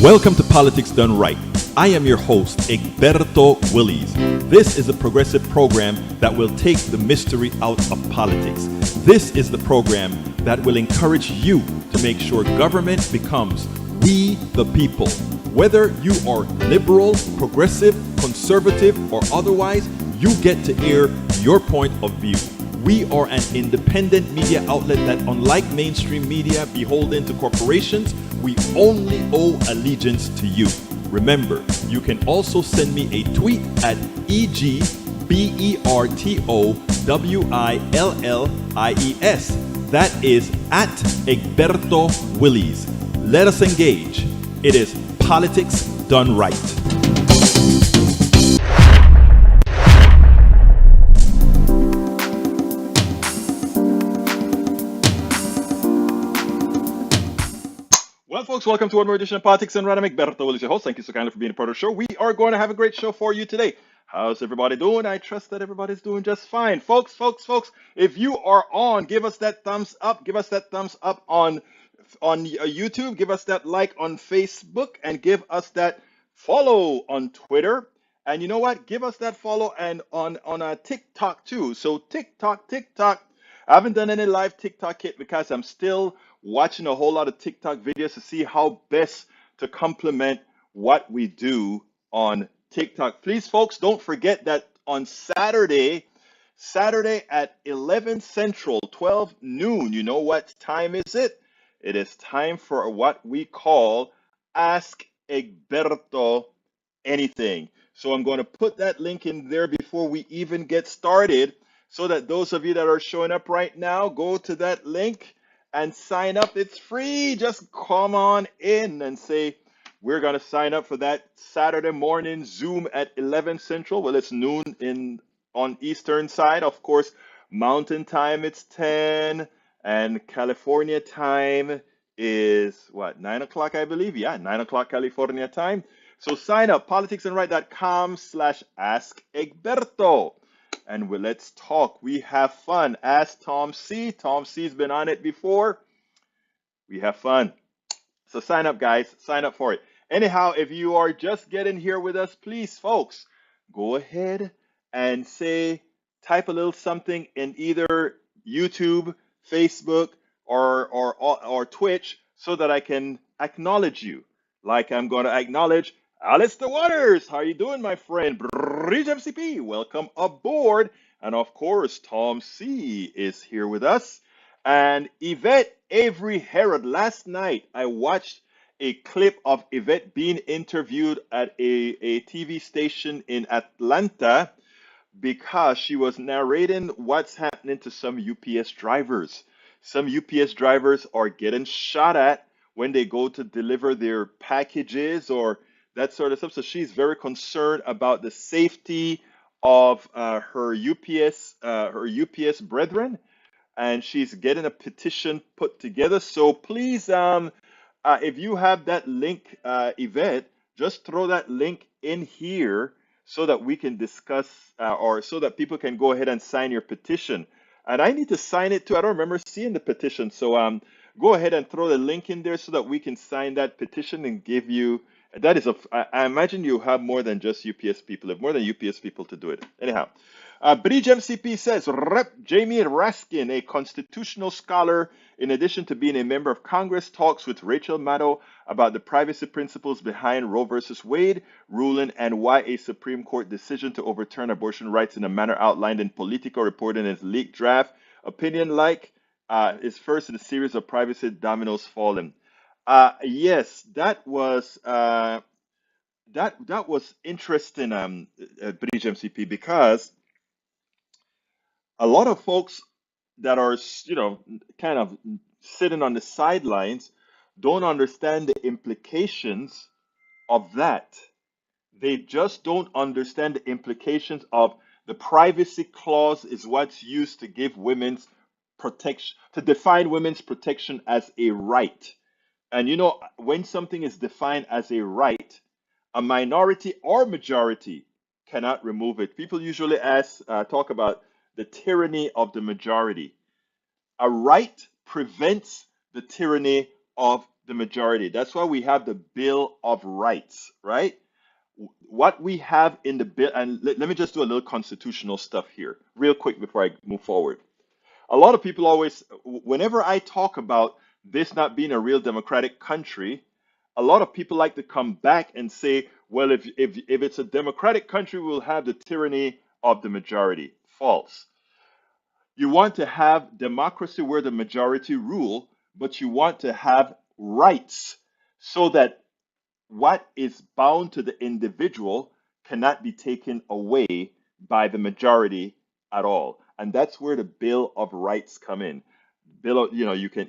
Welcome to Politics Done Right. I am your host, Egberto Willies. This is a progressive program that will take the mystery out of politics. This is the program that will encourage you to make sure government becomes we the people. Whether you are liberal, progressive, conservative, or otherwise, you get to air your point of view. We are an independent media outlet that, unlike mainstream media beholden to corporations, we only owe allegiance to you. Remember, you can also send me a tweet at EGBERTOWILLIES. That is at Egberto Willies. Let us engage. It is Politics Done Right. Well, folks, welcome to one more edition of Politics Done Right. I'm Egberto Willies, your host. Thank you so kindly for being a part of the show. We are going to have a great show for you today. How's everybody doing? I trust that everybody's doing just fine. Folks, if you are on, give us that thumbs up. Give us that thumbs up on YouTube. Give us that like on Facebook, and give us that follow on Twitter. And you know what? Give us that follow and on TikTok too. So TikTok. I haven't done any live TikTok yet because I'm still watching a whole lot of TikTok videos to see how best to complement what we do on TikTok. Please, folks, don't forget that on Saturday at 11 Central, 12 noon, you know what time is it? It is time for what we call Ask Egberto Anything. So I'm going to put that link in there before we even get started, so that those of you that are showing up right now, go to that link and sign up. It's free. Just come on in and say, we're going to sign up for that Saturday morning Zoom at 11 Central. Well, it's noon on Eastern side. Of course, Mountain time, it's 10. And California time is, 9 o'clock, I believe? Yeah, 9 o'clock California time. So sign up, politicsandright.com/Ask Egberto. And let's talk. We have fun. Ask Tom C. Tom C's been on it before. We have fun. So sign up, guys. Sign up for it. Anyhow, if you are just getting here with us, please, folks, go ahead and type a little something in either YouTube, Facebook, or Twitch, so that I can acknowledge you. Like I'm going to acknowledge Alistair Waters. How are you doing, my friend? Bridge MCP, welcome aboard. And of course, Tom C is here with us. And Yvette Avery Herod. Last night, I watched a clip of Yvette being interviewed at a TV station in Atlanta, because she was narrating what's happening to some UPS drivers. Some UPS drivers are getting shot at when they go to deliver their packages or that sort of stuff. So she's very concerned about the safety of her UPS brethren, and she's getting a petition put together. So please, if you have that link, Yvette, just throw that link in here so that we can discuss, or so that people can go ahead and sign your petition. And I need to sign it too. I don't remember seeing the petition. So go ahead and throw the link in there so that we can sign that petition and give you. That is I imagine you have more than just UPS people. You have more than UPS people to do it. Anyhow, Bridge MCP says, Rep. Jamie Raskin, a constitutional scholar, in addition to being a member of Congress, talks with Rachel Maddow about the privacy principles behind Roe versus Wade ruling and why a Supreme Court decision to overturn abortion rights in a manner outlined in Politico reported in its leaked draft opinion is first in a series of privacy dominoes falling. Yes, that was interesting, Bridge MCP, because a lot of folks that are, kind of sitting on the sidelines don't understand the implications of that. They just don't understand the implications of the privacy clause is what's used to give women's protection, to define women's protection as a right. And when something is defined as a right, a minority or majority cannot remove it. People usually talk about the tyranny of the majority. A right prevents the tyranny of the majority. That's why we have the Bill of Rights, right? What we have in the bill, and let me just do a little constitutional stuff here, real quick before I move forward. A lot of people always, whenever I talk about this not being a real democratic country, a lot of people like to come back and say, well, if it's a democratic country, we'll have the tyranny of the majority. False. You want to have democracy where the majority rule, but you want to have rights so that what is bound to the individual cannot be taken away by the majority at all. And that's where the Bill of Rights come in. Bill of, you can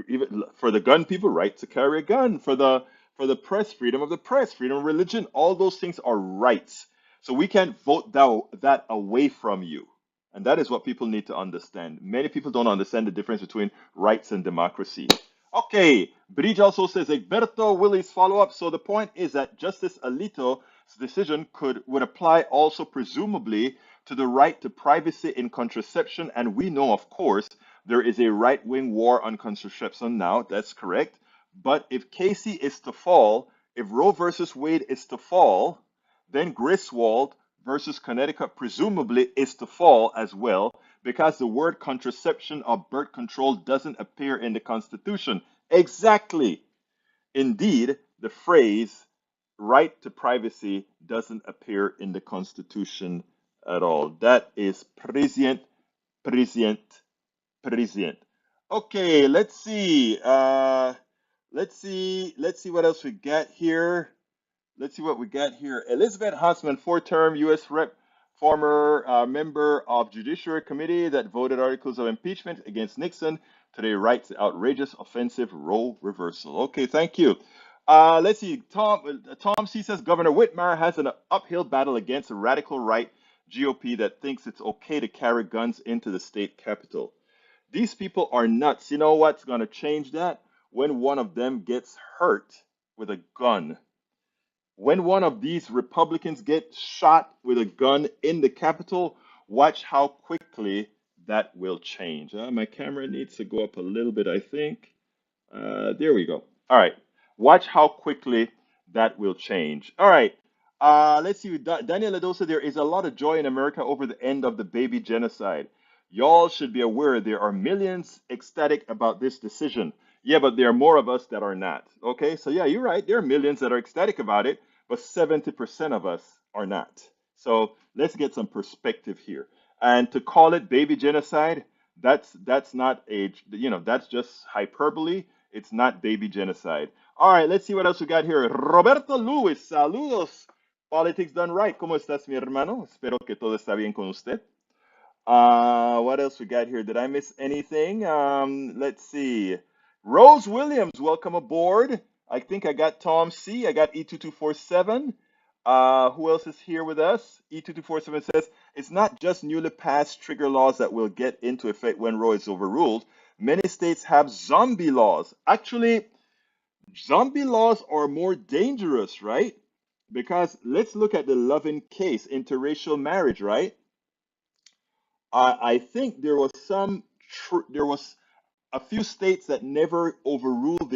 even for the gun people, right to carry a gun, for the press, freedom of the press, freedom of religion, all those things are rights. So we can't vote that away from you. And that is what people need to understand. Many people don't understand the difference between rights and democracy. Okay, Bridge also says Egberto Willis follow up. So the point is that Justice Alito's decision would apply also presumably to the right to privacy in contraception. And we know, of course, there is a right-wing war on contraception now. That's correct. But if Casey is to fall, if Roe versus Wade is to fall, then Griswold versus Connecticut presumably is to fall as well, because the word contraception or birth control doesn't appear in the Constitution. Exactly. Indeed, the phrase right to privacy doesn't appear in the Constitution at all. That is prescient, prescient, prescient. Okay, let's see. Let's see what else we got here. Let's see what we got here. Elizabeth Hassman, four-term U.S. Rep, former member of Judiciary Committee that voted articles of impeachment against Nixon, today writes outrageous, offensive Roe reversal. Okay, thank you. Let's see. Tom C says Governor Whitmer has an uphill battle against a radical right GOP that thinks it's okay to carry guns into the state capitol. These people are nuts. You know what's going to change that? When one of them gets hurt with a gun. When one of these Republicans get shot with a gun in the Capitol, watch how quickly that will change. My camera needs to go up a little bit, I think. There we go. All right. Watch how quickly that will change. All right. Let's see. Daniel Ladosa, there is a lot of joy in America over the end of the baby genocide. Y'all should be aware there are millions ecstatic about this decision. Yeah, but there are more of us that are not. Okay, so yeah, you're right. There are millions that are ecstatic about it, but 70% of us are not. So let's get some perspective here. And to call it baby genocide, that's not that's just hyperbole. It's not baby genocide. All right, let's see what else we got here. Roberto Luis, saludos. Politics done right. ¿Cómo estás, mi hermano? Espero que todo está bien con usted. What else we got here? Did I miss anything? Let's see. Rose Williams, welcome aboard. I think I got Tom C. I got E2247. Who else is here with us? E2247 says, it's not just newly passed trigger laws that will get into effect when Roe is overruled. Many states have zombie laws. Actually, zombie laws are more dangerous, right? Because let's look at the Loving case, interracial marriage, right? I think there was a few states that never overruled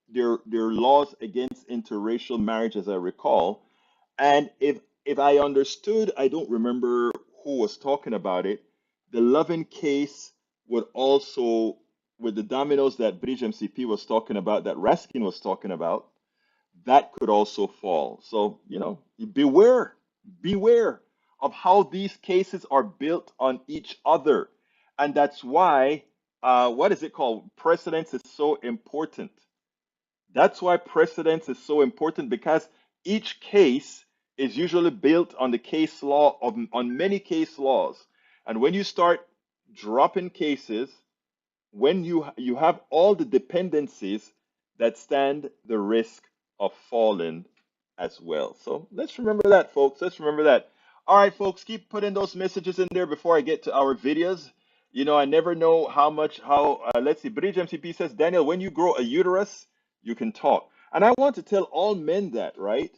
their laws against interracial marriage, as I recall. And if I understood, I don't remember who was talking about it. The Loving case would also, with the dominoes that Bridge MCP was talking about, that Raskin was talking about, that could also fall. So, beware, beware of how these cases are built on each other. And that's why, what is it called? Precedence is so important. That's why precedence is so important, because each case is usually built on the case law on many case laws. And when you start dropping cases, when you have all the dependencies that stand the risk of falling as well. So let's remember that, folks. Let's remember that. All right, folks, keep putting those messages in there before I get to our videos. I never know let's see, Bridge MCP says, Daniel, when you grow a uterus, you can talk. And I want to tell all men that, right?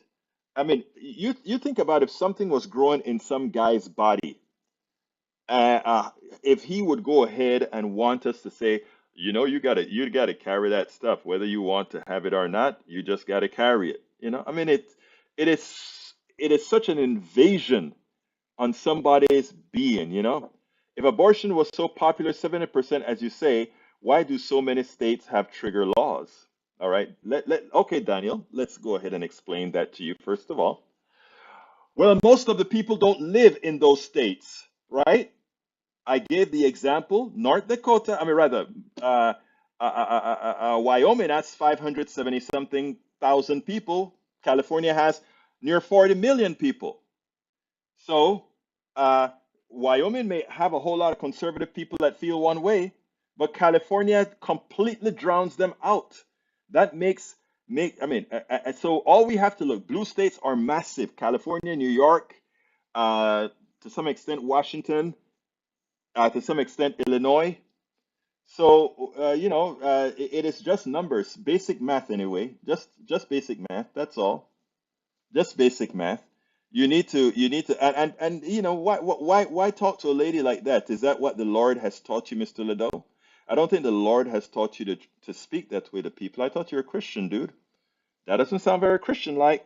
I mean, you think about if something was growing in some guy's body, uh, uh, if he would go ahead and want us to say, you gotta carry that stuff, whether you want to have it or not. You just gotta carry it. I mean, it is it is such an invasion on somebody's being. If abortion was so popular, 70%, as you say, why do so many states have trigger laws? All right. Okay, Daniel, let's go ahead and explain that to you first of all. Well, most of the people don't live in those states, right? I gave the example, North Dakota, I mean, rather, Wyoming has 570 something thousand people. California has near 40 million people. So, uh, Wyoming may have a whole lot of conservative people that feel one way, but California completely drowns them out. That I mean, so all we have to look, blue states are massive. California, New York, to some extent, Washington, to some extent, Illinois. So, it is just numbers, basic math anyway, just basic math. That's all. Just basic math. And why talk to a lady like that? Is that what the Lord has taught you, Mr. Ledo? I don't think the Lord has taught you to speak that way to people. I thought you were a Christian, dude. That doesn't sound very Christian-like.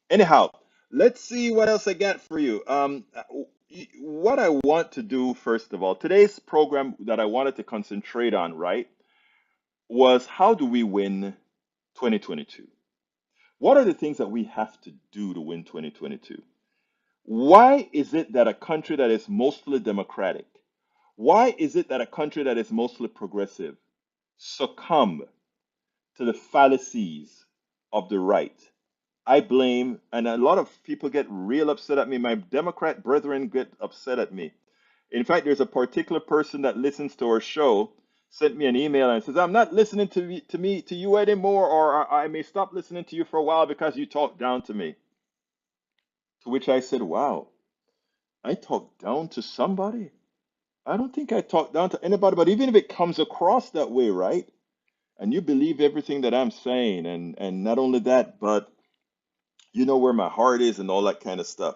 Anyhow, let's see what else I got for you. What I want to do, first of all, today's program that I wanted to concentrate on, right, was how do we win 2022? What are the things that we have to do to win 2022? Why is it that a country that is mostly democratic, why is it that a country that is mostly progressive succumb to the fallacies of the right? I blame, and a lot of people get real upset at me. My Democrat brethren get upset at me. In fact, there's a particular person that listens to our show sent me an email and says, "I'm not listening to you anymore, or I may stop listening to you for a while because you talk down to me." To which I said, "Wow, I talk down to somebody? I don't think I talk down to anybody, but even if it comes across that way, right? And you believe everything that I'm saying, and not only that, but you know where my heart is and all that kind of stuff.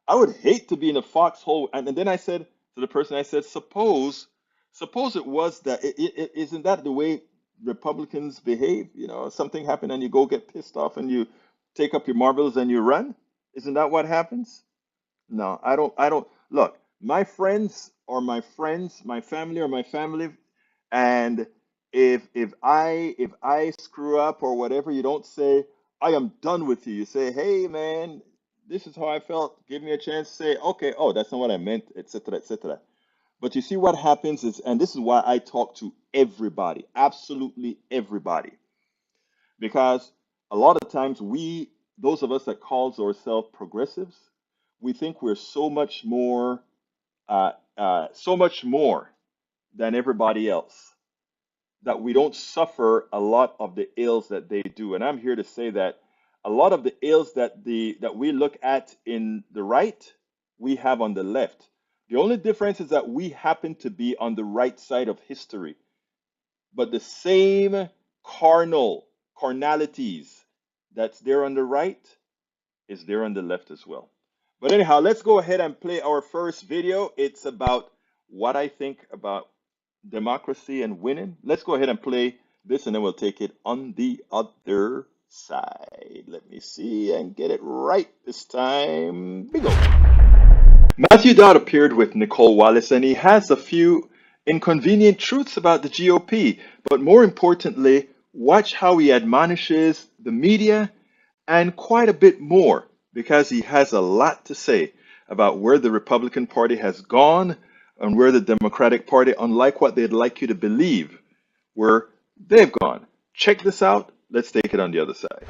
I would hate to be in a foxhole." And then I said to the person, I said, suppose it was that, isn't that the way Republicans behave? Something happened and you go get pissed off and you take up your marbles and you run. Isn't that what happens? No, I don't. Look, my friends are my friends, my family are my family. And if I screw up or whatever, you don't say, "I am done with you." You say, "Hey man, this is how I felt. Give me a chance to say, okay, oh, that's not what I meant," etc., etc. But you see what happens is, and this is why I talk to everybody, absolutely everybody, because a lot of times those of us that calls ourselves progressives, we think we're so much more than everybody else, that we don't suffer a lot of the ills that they do. And I'm here to say that a lot of the ills that we look at in the right, we have on the left. The only difference is that we happen to be on the right side of history. But the same carnalities that's there on the right is there on the left as well. But anyhow, let's go ahead and play our first video. It's about what I think about democracy and winning. Let's go ahead and play this and then we'll take it on the other side. Let me see and get it right this time. Bingo. Matthew Dodd appeared with Nicole Wallace and he has a few inconvenient truths about the GOP, but more importantly, watch how he admonishes the media and quite a bit more, because he has a lot to say about where the Republican Party has gone and where the Democratic Party, unlike what they'd like you to believe, where they've gone. Check this out. Let's take it on the other side.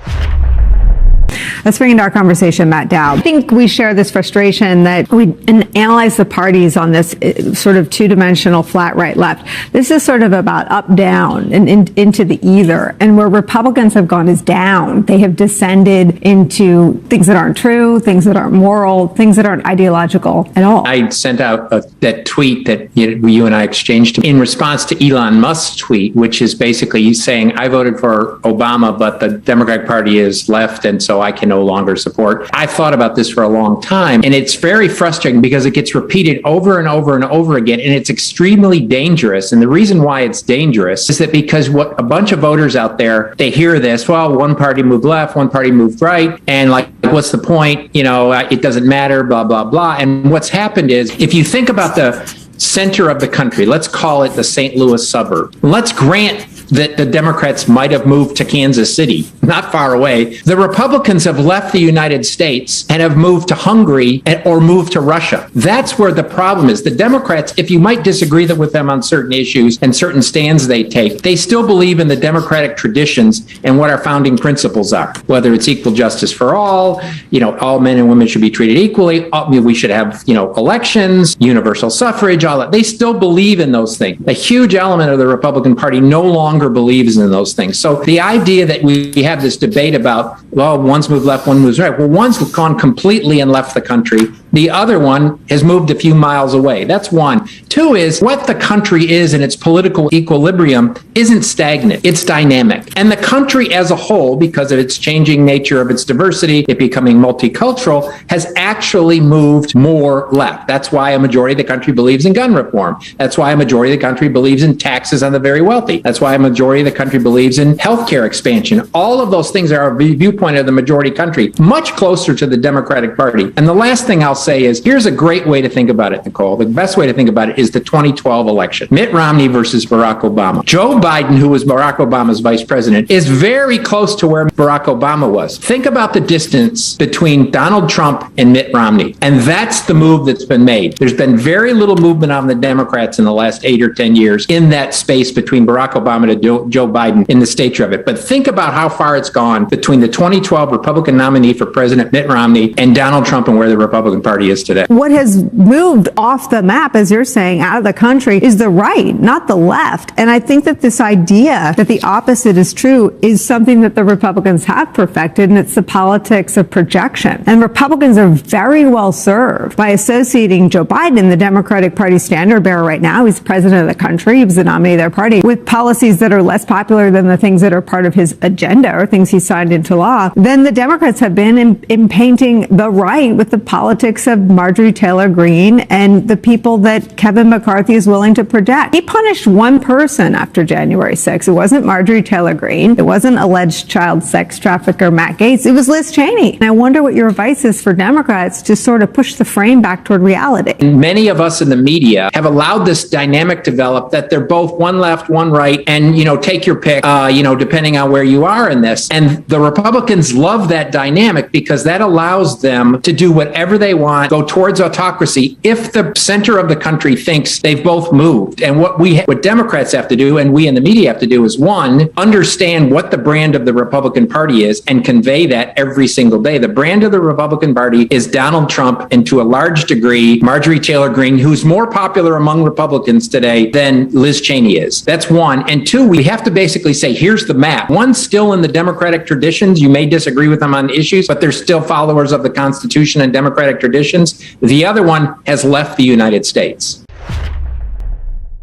Let's bring into our conversation Matt Dowd. I think we share this frustration that we analyze the parties on this sort of two-dimensional flat right-left. This is sort of about up-down and into the either. And where Republicans have gone is down. They have descended into things that aren't true, things that aren't moral, things that aren't ideological at all. I sent out that tweet that you and I exchanged in response to Elon Musk's tweet, which is basically saying, I voted for Obama, but the Democratic Party is left, and so I can no longer support. I've thought about this for a long time, and it's very frustrating because it gets repeated over and over and over again, and it's extremely dangerous. And the reason why it's dangerous is that because what a bunch of voters out there, they hear this, well, one party moved left, one party moved right, and like, what's the point? It doesn't matter, blah, blah, blah. And what's happened is, if you think about the center of the country, let's call it the St. Louis suburb. Let's grant that the Democrats might have moved to Kansas City, not far away. The Republicans have left the United States and have moved to Hungary or moved to Russia. That's where the problem is. The Democrats, if you might disagree with them on certain issues and certain stands they take, they still believe in the democratic traditions and what our founding principles are, whether it's equal justice for all men and women should be treated equally, we should have, elections, universal suffrage, all that. They still believe in those things. A huge element of the Republican Party no longer believes in those things. So the idea that we have this debate about, well, one's moved left, one moves right. Well, one's gone completely and left the country. The other one has moved a few miles away. That's one. Two is what the country is in its political equilibrium isn't stagnant. It's dynamic. And the country as a whole, because of its changing nature of its diversity, it becoming multicultural, has actually moved more left. That's why a majority of the country believes in gun reform. That's why a majority of the country believes in taxes on the very wealthy. That's why a majority of the country believes in healthcare expansion. All of those things are a viewpoint of the majority country, much closer to the Democratic Party. And the last thing I'll say is, here's a great way to think about it, Nicole. The best way to think about it is the 2012 election. Mitt Romney versus Barack Obama. Joe Biden, who was Barack Obama's vice president, is very close to where Barack Obama was. Think about the distance between Donald Trump and Mitt Romney. And that's the move that's been made. There's been very little movement on the Democrats in the last 8 or 10 years in that space between Barack Obama to Joe Biden in the stature of it. But think about how far it's gone between the 2012 Republican nominee for president, Mitt Romney, and Donald Trump, and where the Republican Party is today. What has moved off the map, as you're saying, out of the country is the right, not the left. And I think that this idea that the opposite is true is something that the Republicans have perfected, and it's the politics of projection. And Republicans are very well served by associating Joe Biden, the Democratic Party standard bearer right now, he's president of the country, he was the nominee of their party, with policies that are less popular than the things that are part of his agenda or things he signed into law, than the Democrats have been in painting the right with the politics of Marjorie Taylor Greene and the people that Kevin McCarthy is willing to protect. He punished one person after January 6th. It wasn't Marjorie Taylor Greene. It wasn't alleged child sex trafficker Matt Gaetz. It was Liz Cheney. And I wonder what your advice is for Democrats to sort of push the frame back toward reality. And many of us in the media have allowed this dynamic to develop that they're both one left, one right, and, take your pick, depending on where you are in this. And the Republicans love that dynamic because that allows them to do whatever they want, go towards autocracy, if the center of the country thinks they've both moved. And what Democrats have to do, and we in the media have to do, is one, understand what the brand of the Republican Party is and convey that every single day. The brand of the Republican Party is Donald Trump, and to a large degree, Marjorie Taylor Greene, who's more popular among Republicans today than Liz Cheney is. That's one. And two, we have to basically say, here's the map. One's still in the Democratic traditions. You may disagree with them on issues, but they're still followers of the Constitution and Democratic traditions. The other one has left the United States.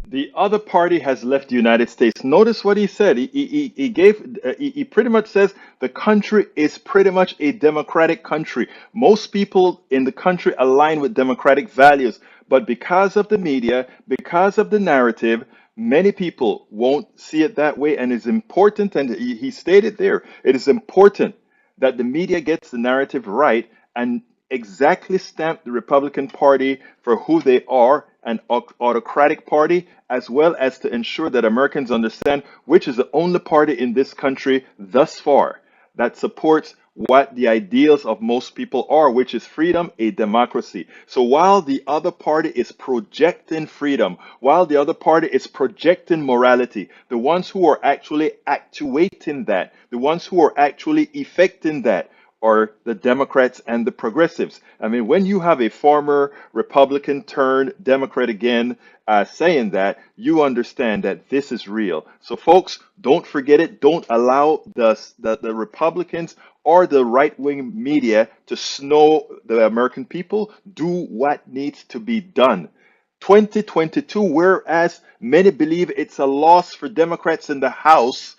The other party has left the United States. Notice what he said. He pretty much says the country is pretty much a democratic country. Most people in the country align with democratic values, but because of the media, because of the narrative, many people won't see it that way. And it's important, and he stated there, it is important that the media gets the narrative right and exactly stamp the Republican Party for who they are, an autocratic party, as well as to ensure that Americans understand which is the only party in this country thus far that supports what the ideals of most people are, which is freedom, a democracy. So while the other party is projecting freedom, while the other party is projecting morality, the ones who are actually actuating that, the ones who are actually effecting that, are the Democrats and the progressives. I mean, when you have a former Republican turned Democrat again saying that, you understand that this is real. So folks, don't forget it. Don't allow the Republicans or the right-wing media to snow the American people. Do what needs to be done. 2022, whereas many believe it's a loss for Democrats in the House,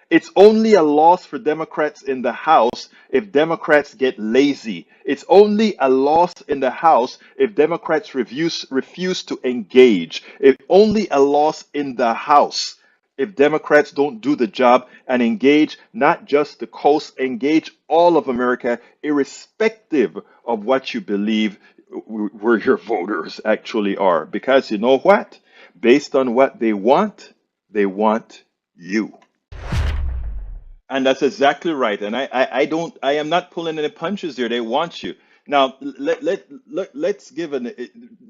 It's only a loss for Democrats in the House if Democrats get lazy. It's only a loss in the House if Democrats refuse to engage. It's only a loss in the House if Democrats don't do the job and engage not just the coast, engage all of America, irrespective of what you believe where your voters actually are. Because you know what? Based on what they want you. And that's exactly right. And I am not pulling any punches here. They want you. Now, let's give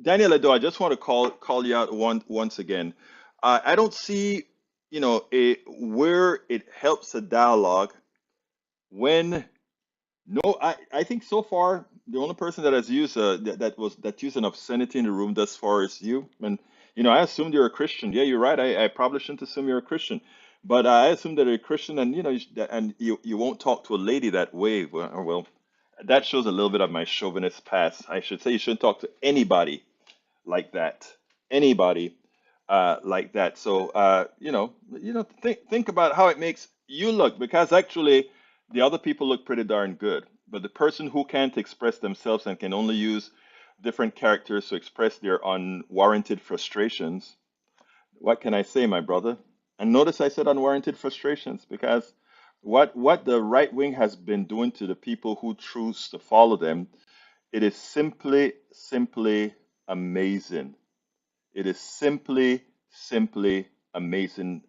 Daniel Ado, I just want to call you out once again. I don't see, where it helps a dialogue when no, I think so far the only person that has used that used an obscenity in the room thus far is you. And I assumed you're a Christian. Yeah, you're right. I probably shouldn't assume you're a Christian, but I assume that you're a Christian, and you won't talk to a lady that way. Well, that shows a little bit of my chauvinist past. I should say you shouldn't talk to anybody like that. Anybody like that. So think about how it makes you look, because actually the other people look pretty darn good. But the person who can't express themselves and can only use different characters to express their unwarranted frustrations, what can I say, my brother? And notice I said unwarranted frustrations, because what the right wing has been doing to the people who choose to follow them, it is simply amazing. It is simply amazing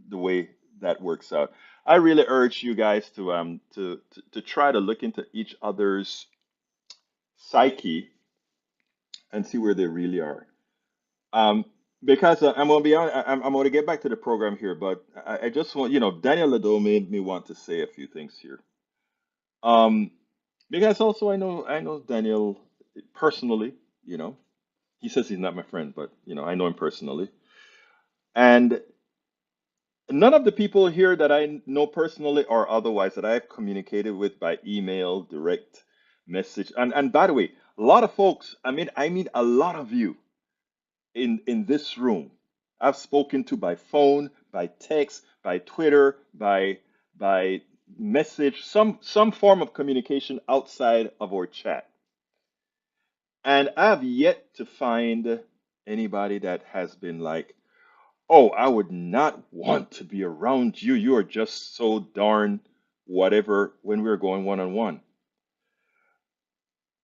the way that works out. I really urge you guys to try to look into each other's psyche and see where they really are. Because I'm gonna be honest, I'm gonna get back to the program here, but I just want, Daniel Lado made me want to say a few things here. Um, because also I know Daniel personally, he says he's not my friend, but I know him personally. And none of the people here that I know personally or otherwise that I've communicated with by email, direct message, and by the way, a lot of folks, I mean a lot of you in this room, I've spoken to by phone, by text, by Twitter, by message, some form of communication outside of our chat. And I've yet to find anybody that has been like, oh, I would not want to be around you. You are just so darn whatever when we're going one on one.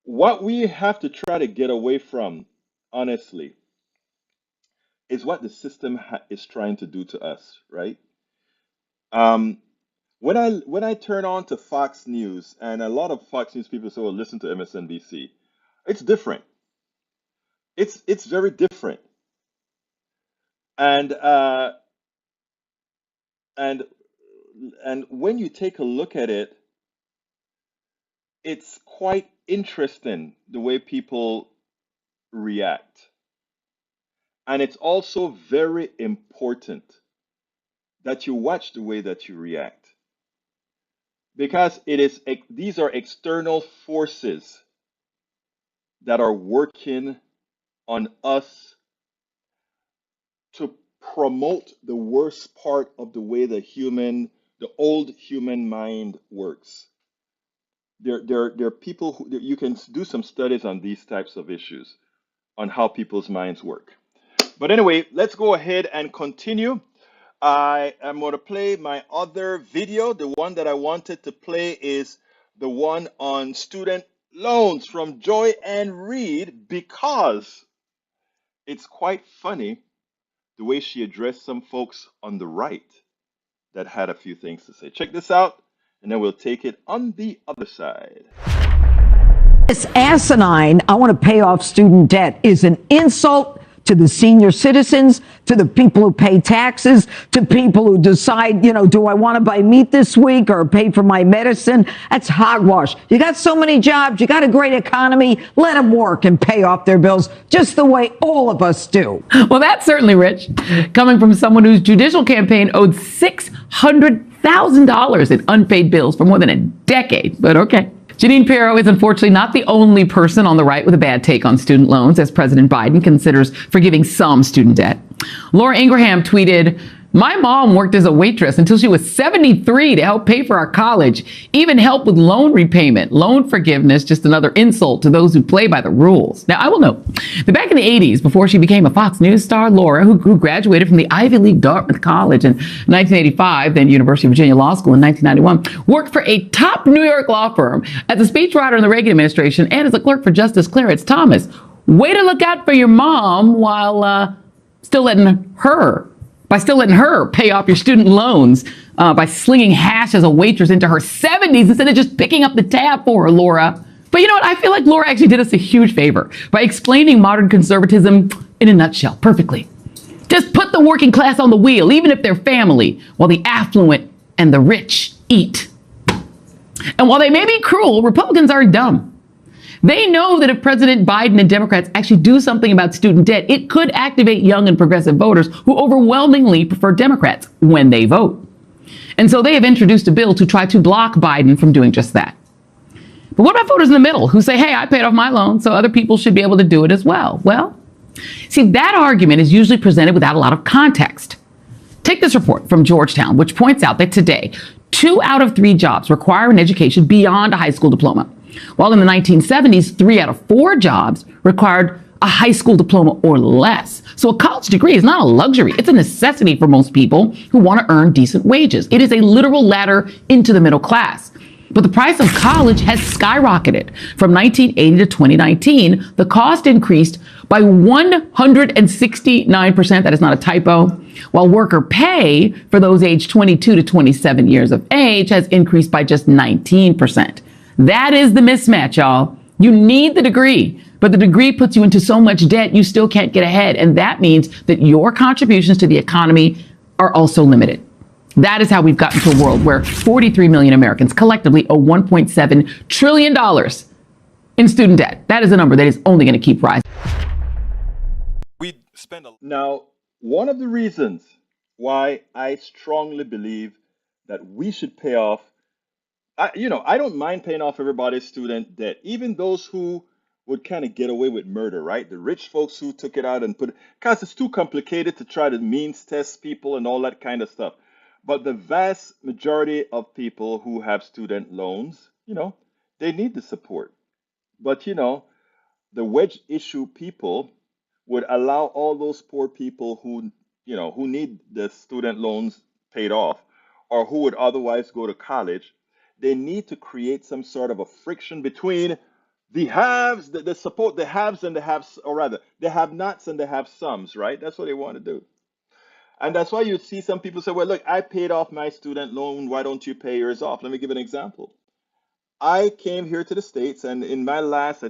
What we have to try to get away from, honestly, is what the system is trying to do to us, right? Um, when I turn on to Fox News, and a lot of Fox News people say, "Well, listen to MSNBC." It's different. It's very different, and and and when you take a look at it, it's quite interesting the way people react. And it's also very important that you watch the way that you react, because these are external forces that are working on us to promote the worst part of the way the old human mind works. There are people who you can do some studies on these types of issues, on how people's minds work. But anyway, let's go ahead and continue. I am going to play my other video. The one that I wanted to play is the one on student loans from Joy and Reed, because it's quite funny the way she addressed some folks on the right that had a few things to say. Check this out, and then we'll take it on the other side. This asinine, I want to pay off student debt, is an insult to the senior citizens, to the people who pay taxes, to people who decide, do I want to buy meat this week or pay for my medicine? That's hogwash. You got so many jobs, you got a great economy, let them work and pay off their bills just the way all of us do. Well, that's certainly rich. Coming from someone whose judicial campaign owed $600,000 in unpaid bills for more than a decade, but okay. Janine Pirro is unfortunately not the only person on the right with a bad take on student loans, as President Biden considers forgiving some student debt. Laura Ingraham tweeted, My mom worked as a waitress until she was 73 to help pay for our college, even help with loan repayment. Loan forgiveness, just another insult to those who play by the rules. Now, I will note that back in the 80s, before she became a Fox News star, Laura, who graduated from the Ivy League Dartmouth College in 1985, then University of Virginia Law School in 1991, worked for a top New York law firm as a speechwriter in the Reagan administration and as a clerk for Justice Clarence Thomas. Way to look out for your mom while still letting her pay off your student loans by slinging hash as a waitress into her 70s instead of just picking up the tab for her, Laura. But you know what? I feel like Laura actually did us a huge favor by explaining modern conservatism in a nutshell perfectly. Just put the working class on the wheel, even if they're family, while the affluent and the rich eat. And while they may be cruel, Republicans aren't dumb. They know that if President Biden and Democrats actually do something about student debt, it could activate young and progressive voters who overwhelmingly prefer Democrats when they vote. And so they have introduced a bill to try to block Biden from doing just that. But what about voters in the middle who say, hey, I paid off my loan, so other people should be able to do it as well? Well, see, that argument is usually presented without a lot of context. Take this report from Georgetown, which points out that today, 2 out of 3 jobs require an education beyond a high school diploma. While in the 1970s, 3 out of 4 jobs required a high school diploma or less. So a college degree is not a luxury. It's a necessity for most people who want to earn decent wages. It is a literal ladder into the middle class. But the price of college has skyrocketed. From 1980 to 2019, the cost increased by 169%. That is not a typo. While worker pay for those aged 22 to 27 years of age has increased by just 19%. That is the mismatch, y'all. You need the degree, but the degree puts you into so much debt you still can't get ahead. And that means that your contributions to the economy are also limited. That is how we've gotten to a world where 43 million Americans collectively owe $1.7 trillion in student debt. That is a number that is only going to keep rising. Now, one of the reasons why I strongly believe that we should pay off, I don't mind paying off everybody's student debt, even those who would kind of get away with murder, right? The rich folks who took it out and put it, because it's too complicated to try to means test people and all that kind of stuff. But the vast majority of people who have student loans, they need the support. But, the wedge issue people would allow all those poor people who need the student loans paid off or who would otherwise go to college. They need to create some sort of a friction between the haves, the support, the haves and the haves, or rather, the have-nots and the have-somes, right? That's what they want to do. And that's why you see some people say, well, look, I paid off my student loan. Why don't you pay yours off? Let me give an example. I came here to the States, and in my last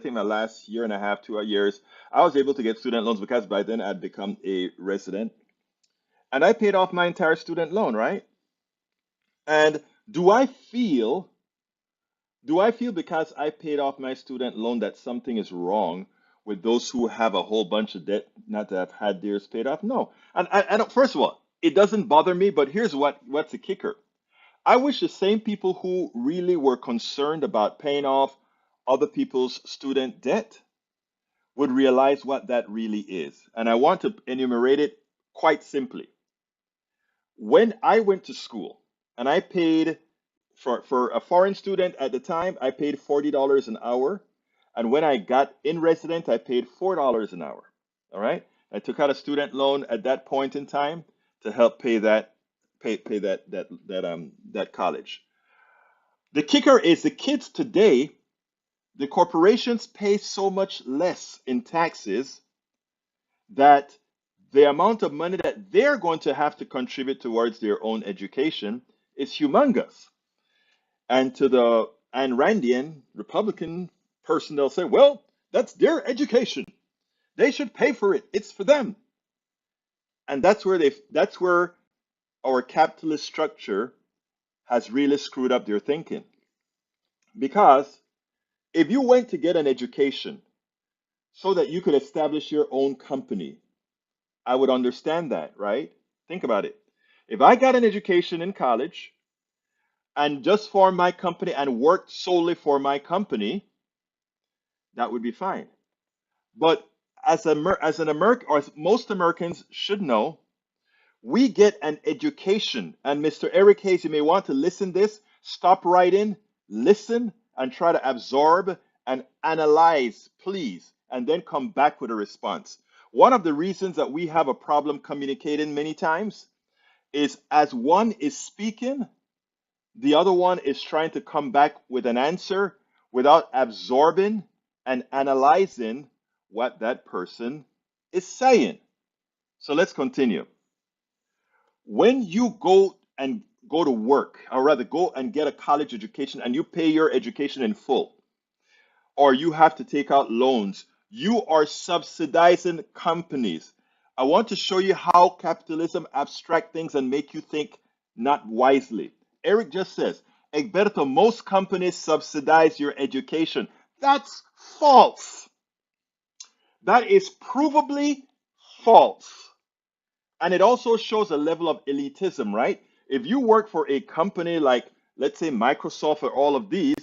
year and a half, 2 years, I was able to get student loans because by then I'd become a resident. And I paid off my entire student loan, right? And do I feel because I paid off my student loan that something is wrong with those who have a whole bunch of debt not to have had theirs paid off? No. And I don't, first of all, it doesn't bother me, but here's what's the kicker. I wish the same people who really were concerned about paying off other people's student debt would realize what that really is. And I want to enumerate it quite simply. When I went to school and I paid for a foreign student at the time, I paid $40 an hour. And when I got in resident, I paid $4 an hour. All right. I took out a student loan at that point in time to help pay that college. The kicker is the kids today, the corporations pay so much less in taxes that the amount of money that they're going to have to contribute towards their own education is humongous. And to the Ayn Randian Republican person, they'll say, well, that's their education. They should pay for it. It's for them. And that's where our capitalist structure has really screwed up their thinking. Because if you went to get an education so that you could establish your own company, I would understand that, right? Think about it. If I got an education in college and just formed my company and worked solely for my company, that would be fine. But as an American, or as most Americans should know, We get an education. And Mr. Eric Hayes, you may want to listen this, stop right in, listen, and try to absorb and analyze, please, and then come back with a response. One of the reasons that we have a problem communicating many times is as one is speaking, the other one is trying to come back with an answer without absorbing and analyzing what that person is saying. So let's continue. When you go to work, or rather go and get a college education and you pay your education in full, or you have to take out loans, you are subsidizing companies. I want to show you how capitalism abstract things and make you think not wisely. Eric just says, Egberto, most companies subsidize your education. That's false. That is provably false. And it also shows a level of elitism, right? If you work for a company like, let's say, Microsoft or all of these,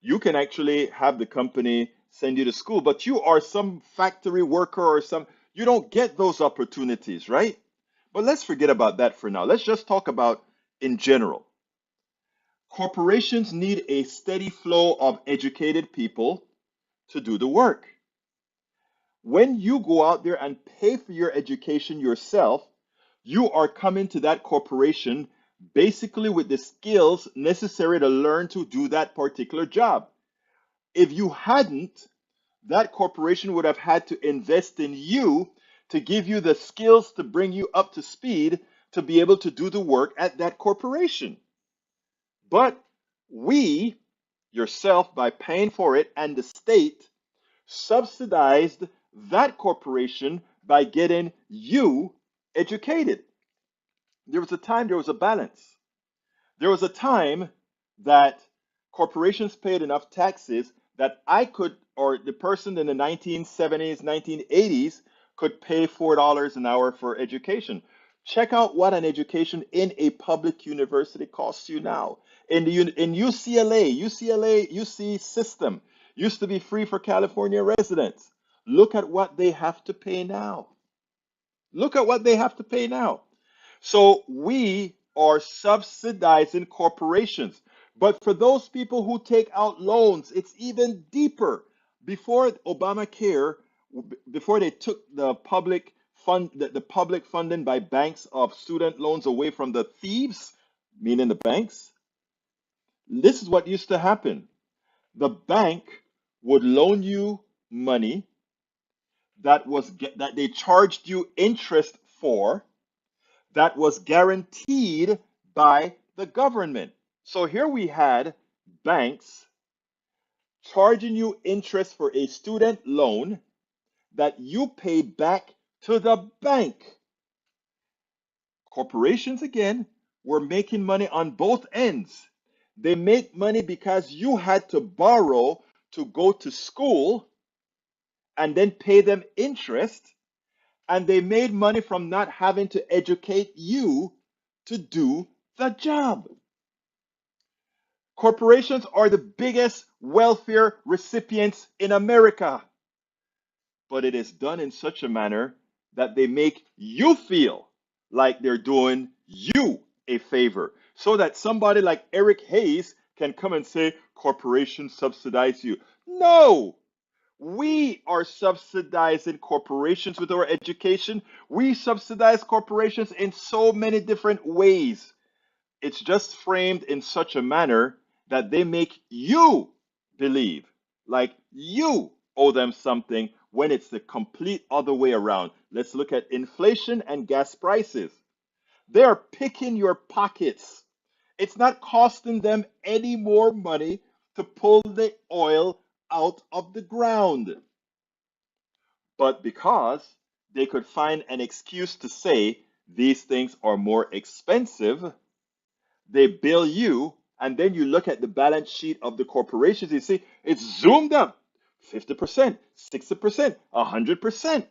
you can actually have the company send you to school, but you are some factory worker or you don't get those opportunities, right? But let's forget about that for now. Let's just talk about in general. Corporations need a steady flow of educated people to do the work. When you go out there and pay for your education yourself, you are coming to that corporation basically with the skills necessary to learn to do that particular job. If you hadn't, that corporation would have had to invest in you to give you the skills to bring you up to speed to be able to do the work at that corporation. But we, yourself, by paying for it, and the state subsidized that corporation by getting you educated. There was a time there was a balance. There was a time that corporations paid enough taxes that I could, or the person in the 1970s, 1980s could pay $4 an hour for education. Check out what an education in a public university costs you now. In UCLA, UC system used to be free for California residents. Look at what they have to pay now. Look at what they have to pay now. So we are subsidizing corporations. But for those people who take out loans, it's even deeper. Before Obamacare, before they took the public funding by banks of student loans away from the thieves, meaning the banks, this is what used to happen. The bank would loan you money that they charged you interest for, that was guaranteed by the government. So here we had banks charging you interest for a student loan that you pay back to the bank. Corporations, again, were making money on both ends. They make money because you had to borrow to go to school and then pay them interest. And they made money from not having to educate you to do the job. Corporations are the biggest welfare recipients in America. But it is done in such a manner that they make you feel like they're doing you a favor. So that somebody like Eric Hayes can come and say, corporations subsidize you. No! We are subsidizing corporations with our education. We subsidize corporations in so many different ways. It's just framed in such a manner that they make you believe like you owe them something when it's the complete other way around. Let's look at inflation and gas prices. They are picking your pockets. It's not costing them any more money to pull the oil out of the ground. But because they could find an excuse to say these things are more expensive, they bill you, and then you look at the balance sheet of the corporations, you see it's zoomed up 50%, 60%, 100%.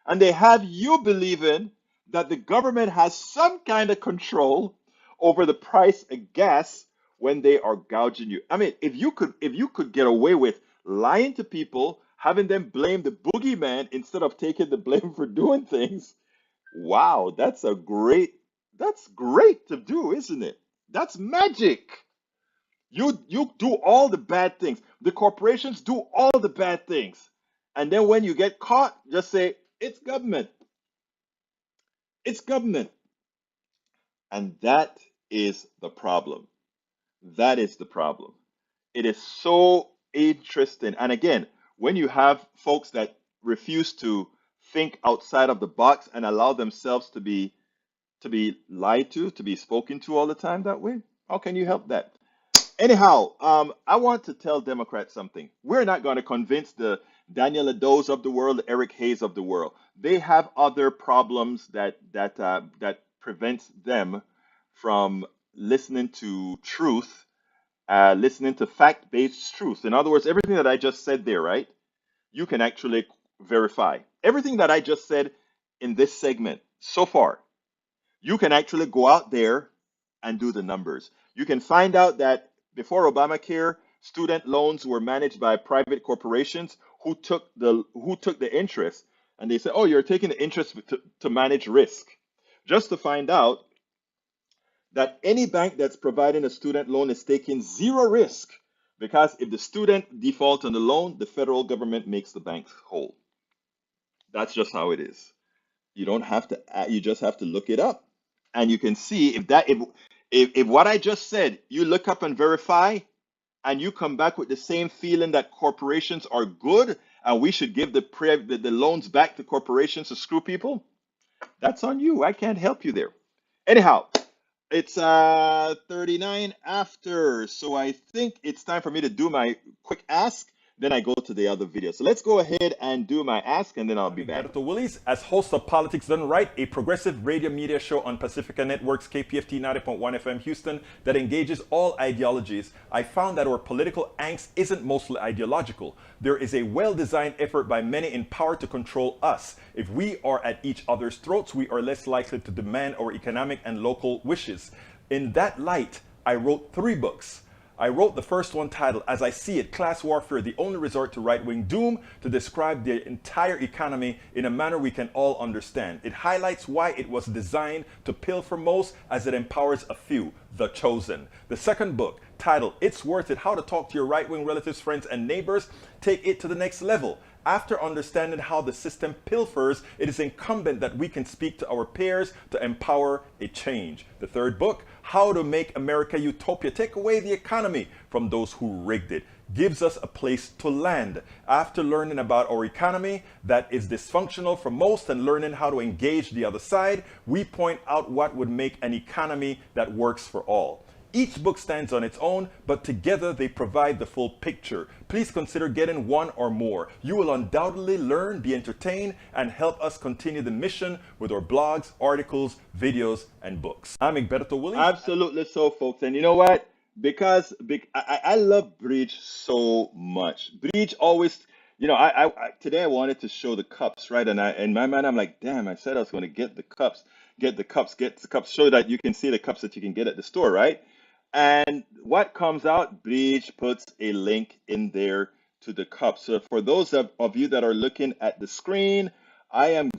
And they have you believing that the government has some kind of control over the price of gas when they are gouging you. I mean, if you could get away with lying to people, having them blame the boogeyman instead of taking the blame for doing things, Wow, that's great to do, isn't it? That's magic. You do all the bad things. The corporations do all the bad things. And then when you get caught, just say, it's government. It's government. And that is the problem. That is the problem. It is so interesting. And again, when you have folks that refuse to think outside of the box and allow themselves to be lied to be spoken to all the time that way, how can you help that? Anyhow, I want to tell Democrats something. We're not going to convince the Daniel Lados of the world, the Eric Hayes of the world. They have other problems that prevents them from listening to truth, listening to fact-based truth. In other words, everything that I just said there, right? You can actually verify everything that I just said in this segment so far. You can actually go out there and do the numbers. You can find out that before Obamacare, student loans were managed by private corporations who took the interest, and they said, "Oh, you're taking the interest to manage risk." Just to find out that any bank that's providing a student loan is taking zero risk, because if the student defaults on the loan, the federal government makes the bank whole. That's just how it is. You don't have to, you just have to look it up. And you can see if what I just said, you look up and verify, and you come back with the same feeling that corporations are good and we should give the loans back to corporations to screw people, that's on you. I can't help you there. Anyhow, it's 39 after, so I think it's time for me to do my quick ask. Then I go to the other video. So let's go ahead and do my ask, and then I'll be back. Roberto Willis, as host of Politics Done Right, a progressive radio media show on Pacifica Network's KPFT 90.1 FM Houston that engages all ideologies. I found that our political angst isn't mostly ideological. There is a well-designed effort by many in power to control us. If we are at each other's throats, we are less likely to demand our economic and local wishes. In that light, I wrote 3 books. I wrote the first one titled, As I See It, Class Warfare, the Only Resort to Right-Wing Doom, to describe the entire economy in a manner we can all understand. It highlights why it was designed to pilfer most as it empowers a few, the chosen. The second book, titled, It's Worth It, How to Talk to Your Right-Wing Relatives, Friends, and Neighbors, take it to the next level. After understanding how the system pilfers, it is incumbent that we can speak to our peers to empower a change. The third book, How to Make America Utopia, Take Away the Economy from Those Who Rigged It, gives us a place to land. After learning about our economy that is dysfunctional for most and learning how to engage the other side, we point out what would make an economy that works for all. Each book stands on its own, but together they provide the full picture. Please consider getting one or more. You will undoubtedly learn, be entertained, and help us continue the mission with our blogs, articles, videos, and books. I'm Egberto Williams. Absolutely so, folks. And you know what? Because I love Bridge so much. Bridge always, today I wanted to show the cups, right? And in my mind, I'm like, damn, I said I was going to get the cups, so that you can see the cups that you can get at the store, right? And what comes out, Bridge puts a link in there to the cup. So for those of you that are looking at the screen, I am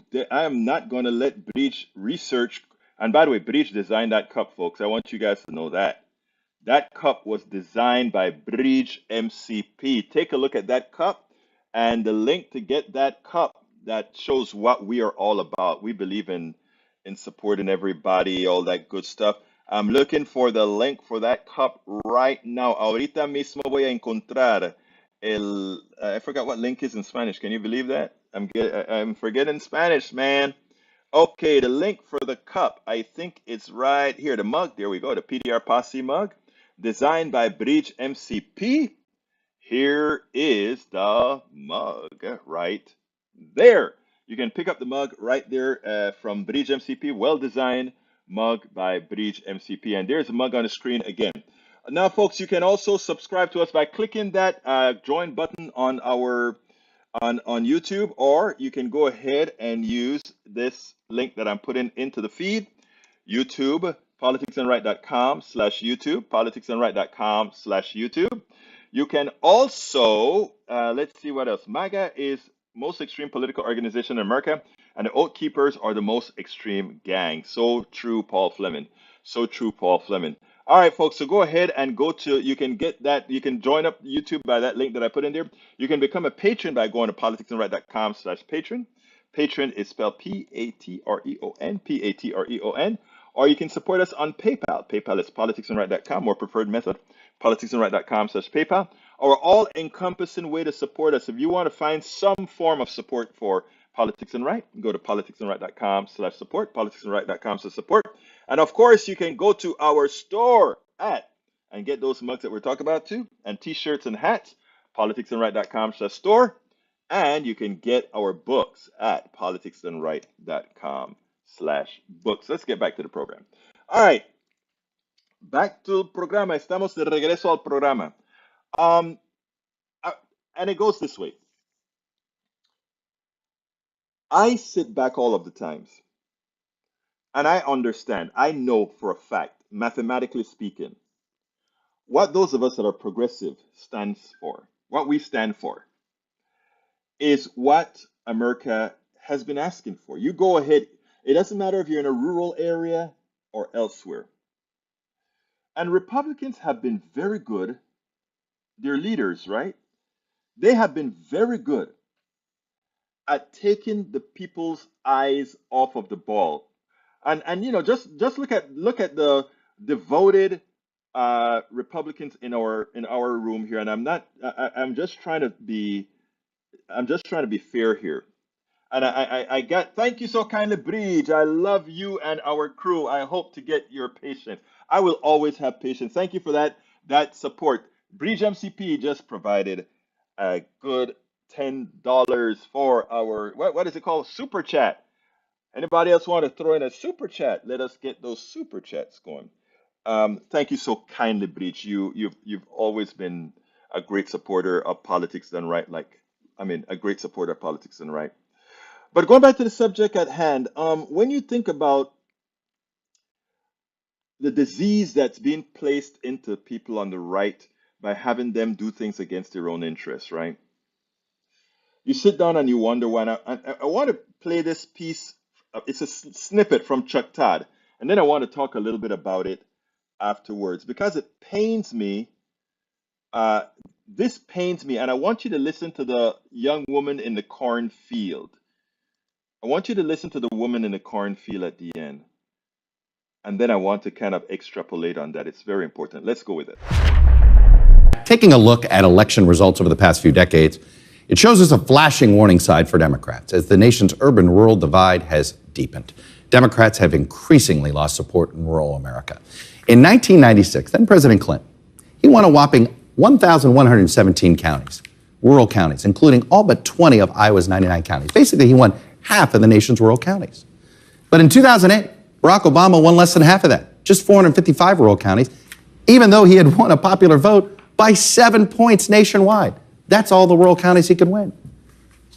not going to let Bridge research. And by the way, Bridge designed that cup, folks. I want you guys to know that. That cup was designed by Bridge MCP. Take a look at that cup and the link to get that cup that shows what we are all about. We believe in supporting everybody, all that good stuff. I'm looking for the link for that cup right now. Ahorita mismo voy a encontrar I forgot what link is in Spanish. Can you believe that? I'm forgetting Spanish, man. Okay, the link for the cup, I think it's right here. The mug, there we go, the PDR Posse mug, designed by Bridge MCP. Here is the mug right there. You can pick up the mug right there from Bridge MCP. Well-designed mug by Bridge MCP. And there's a mug on the screen again. Now, folks, you can also subscribe to us by clicking that join button on our on YouTube, or you can go ahead and use this link that I'm putting into the feed. YouTube, politicsandright.com/YouTube, politicsandright.com/YouTube. You can also, let's see what else. MAGA is most extreme political organization in America, And the Oath Keepers are the most extreme gang. So true, Paul Fleming. So true, Paul Fleming. All right, folks, so go ahead and you can get that, you can join up YouTube by that link that I put in there. You can become a patron by going to politicsandright.com/patron. Patron is spelled Patreon, Patreon. Or you can support us on PayPal. PayPal is politicsandright.com, or preferred method, politicsandright.com/PayPal. Our all-encompassing way to support us. If you want to find some form of support for Politics and Right, go to politicsandright.com/support, politicsandright.com/support. And of course, you can go to our store and get those mugs that we're talking about too, and t-shirts and hats, politicsandright.com/store. And you can get our books at politicsandright.com/books. Let's get back to the program. All right, back to el programa. Estamos de regreso al programa. And it goes this way. I sit back all of the times, and I understand, I know for a fact, mathematically speaking, what those of us that are progressive stands for, what we stand for, is what America has been asking for. You go ahead, it doesn't matter if you're in a rural area or elsewhere. And Republicans have been very good, their leaders, right? They have been very good at taking the people's eyes off of the ball. And you know, just look at the devoted Republicans in our room here. And I'm just trying to be fair here. And I got, thank you so kindly, Bridge. I love you and our crew. I hope to get your patience. I will always have patience. Thank you for that support. Bridge MCP just provided a good $10 for our, what is it called? Super chat. Anybody else want to throw in a super chat? Let us get those super chats going. Thank you so kindly, Breach. You've always been a great supporter of Politics Done Right. A great supporter of Politics Done Right. But going back to the subject at hand, when you think about the disease that's being placed into people on the right by having them do things against their own interests, right? You sit down and you wonder why. I want to play this piece. It's a snippet from Chuck Todd, and then I want to talk a little bit about it afterwards because it pains me. This pains me, and I want you to listen to the young woman in the cornfield. I want you to listen to the woman in the cornfield at the end, and then I want to kind of extrapolate on that. It's very important. Let's go with it. Taking a look at election results over the past few decades, it shows us a flashing warning sign for Democrats as the nation's urban-rural divide has deepened. Democrats have increasingly lost support in rural America. In 1996, then President Clinton, he won a whopping 1,117 counties, rural counties, including all but 20 of Iowa's 99 counties. Basically, he won half of the nation's rural counties. But in 2008, Barack Obama won less than half of that, just 455 rural counties, even though he had won a popular vote by 7 points nationwide. That's all the rural counties he could win.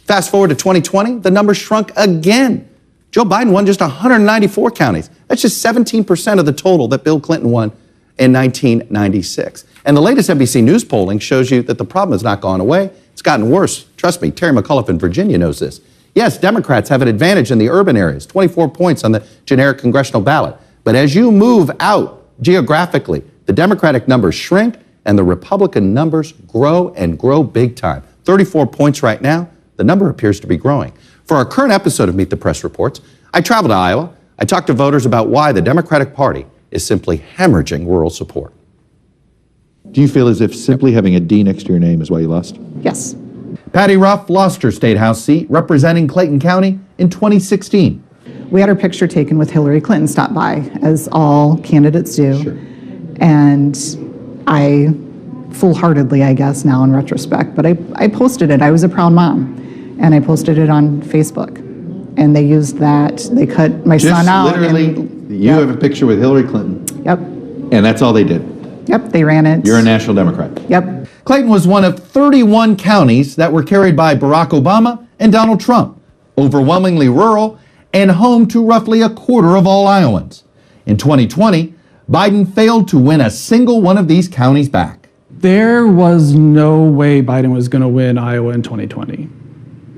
Fast forward to 2020, the number shrunk again. Joe Biden won just 194 counties. That's just 17% of the total that Bill Clinton won in 1996. And the latest NBC News polling shows you that the problem has not gone away. It's gotten worse. Trust me, Terry McAuliffe in Virginia knows this. Yes, Democrats have an advantage in the urban areas, 24 points on the generic congressional ballot. But as you move out geographically, the Democratic numbers shrink and the Republican numbers grow and grow big time. 34 points right now. The number appears to be growing. For our current episode of Meet the Press Reports, I traveled to Iowa. I talked to voters about why the Democratic Party is simply hemorrhaging rural support. Do you feel as if simply having a D next to your name is why you lost? Yes. Patty Ruff lost her state house seat representing Clayton County in 2016. We had our picture taken with Hillary Clinton stop by, as all candidates do. Sure. And I foolhardily, I guess now in retrospect, but I posted it. I was a proud mom, and I posted it on Facebook. And they used that, they cut my son out. Literally, you have a picture with Hillary Clinton. Yep. And that's all they did. Yep, they ran it. You're a national Democrat. Yep. Clayton was one of 31 counties that were carried by Barack Obama and Donald Trump, overwhelmingly rural and home to roughly a quarter of all Iowans. In 2020, Biden failed to win a single one of these counties back. There was no way Biden was going to win Iowa in 2020.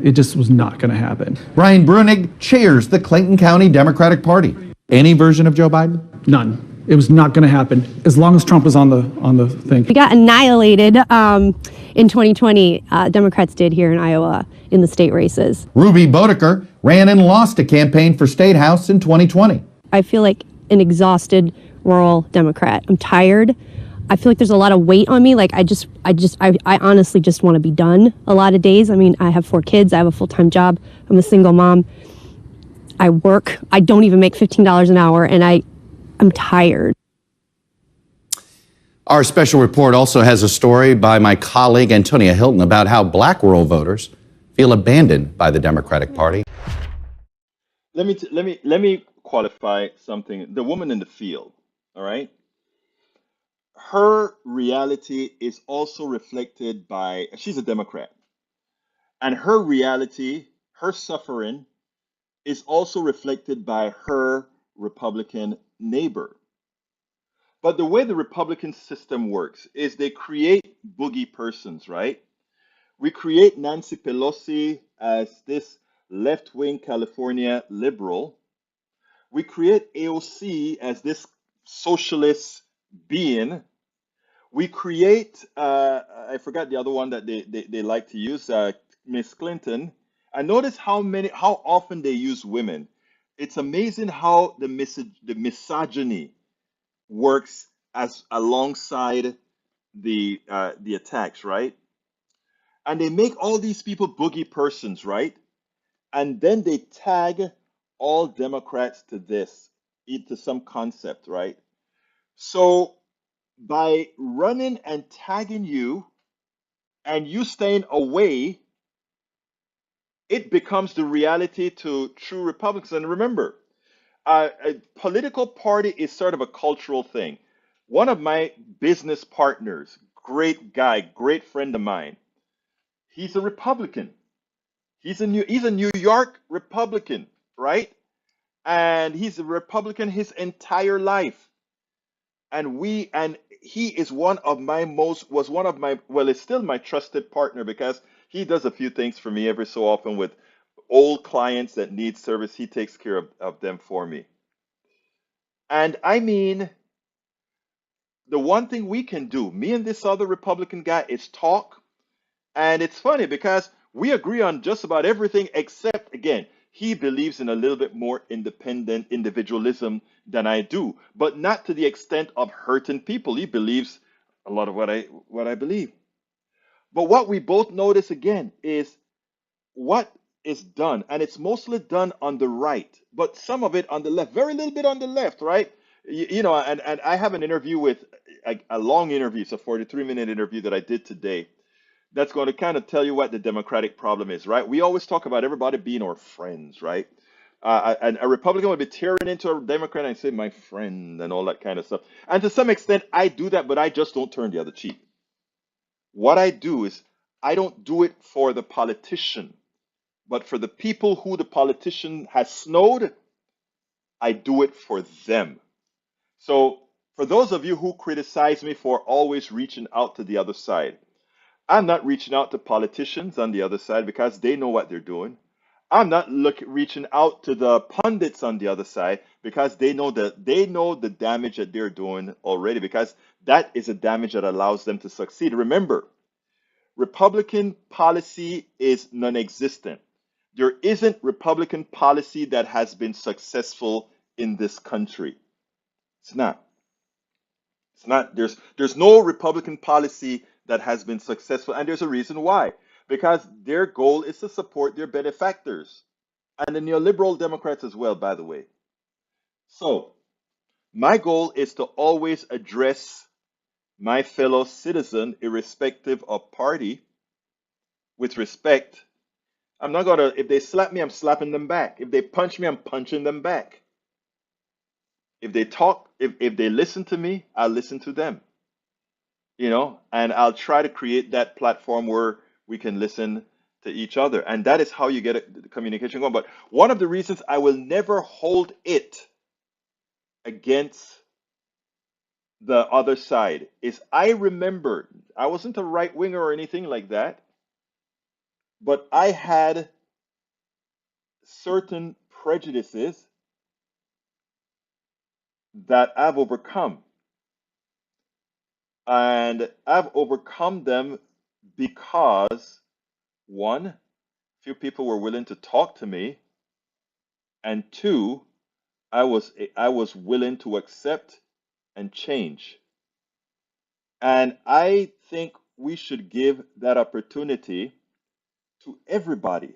It just was not going to happen. Brian Brunig chairs the Clayton County Democratic Party. Any version of Joe Biden? None. It was not going to happen as long as Trump was on the thing. We got annihilated in 2020. Democrats did here in Iowa in the state races. Ruby Bodeker ran and lost a campaign for State House in 2020. I feel like an exhausted rural Democrat. I'm tired. I feel like there's a lot of weight on me. Like I honestly just want to be done a lot of days. I mean, I have 4 kids. I have a full-time job. I'm a single mom. I work. I don't even make $15 an hour, and I'm tired. Our special report also has a story by my colleague Antonia Hilton about how black rural voters feel abandoned by the Democratic Party. Let me qualify something. The woman in the field, all right? Her reality is also reflected by, she's a Democrat. And her reality, her suffering, is also reflected by her Republican neighbor. But the way the Republican system works is they create boogie persons, right? We create Nancy Pelosi as this left-wing California liberal. We create AOC as this socialist being. We create, I forgot the other one that they like to use, Miss Clinton. And notice how often they use women. It's amazing how the misogyny works as alongside the attacks, right? And they make all these people boogie persons, right? And then they tag all Democrats to this, to some concept, right? So by running and tagging you and you staying away, it becomes the reality to true Republicans. And remember, a political party is sort of a cultural thing. One of my business partners, great guy, great friend of mine, he's a Republican. He's a New York Republican, right? And he's a Republican his entire life. And he is is still my trusted partner because he does a few things for me every so often with old clients that need service. He takes care of them for me. And I mean, the one thing we can do, me and this other Republican guy, is talk. And it's funny because we agree on just about everything except, again, he believes in a little bit more independent individualism than I do, but not to the extent of hurting people. He believes a lot of what I believe. But what we both notice again is what is done, and it's mostly done on the right, but some of it on the left, very little bit on the left, right? And I have an interview with a long interview, it's a 43-minute interview that I did today that's going to kind of tell you what the Democratic problem is, right? We always talk about everybody being our friends, right? And a Republican would be tearing into a Democrat and say, my friend, and all that kind of stuff. And to some extent, I do that, but I just don't turn the other cheek. What I do is I don't do it for the politician, but for the people who the politician has snowed, I do it for them. So for those of you who criticize me for always reaching out to the other side, I'm not reaching out to politicians on the other side because they know what they're doing. I'm not reaching out to the pundits on the other side because they know the damage that they're doing already, because that is a damage that allows them to succeed. Remember, Republican policy is non-existent. There isn't Republican policy that has been successful in this country. It's not. It's not. There's no Republican policy that has been successful, and there's a reason why. Because their goal is to support their benefactors and the neoliberal Democrats as well, by the way. So, my goal is to always address my fellow citizen, irrespective of party, with respect. I'm not gonna, if they slap me, I'm slapping them back. If they punch me, I'm punching them back. If they talk, if they listen to me, I'll listen to them. And I'll try to create that platform where we can listen to each other. And that is how you get the communication going. But one of the reasons I will never hold it against the other side is I remember I wasn't a right winger or anything like that, but I had certain prejudices that I've overcome. And I've overcome them because, one, few people were willing to talk to me, and two, I was willing to accept and change. And I think we should give that opportunity to everybody.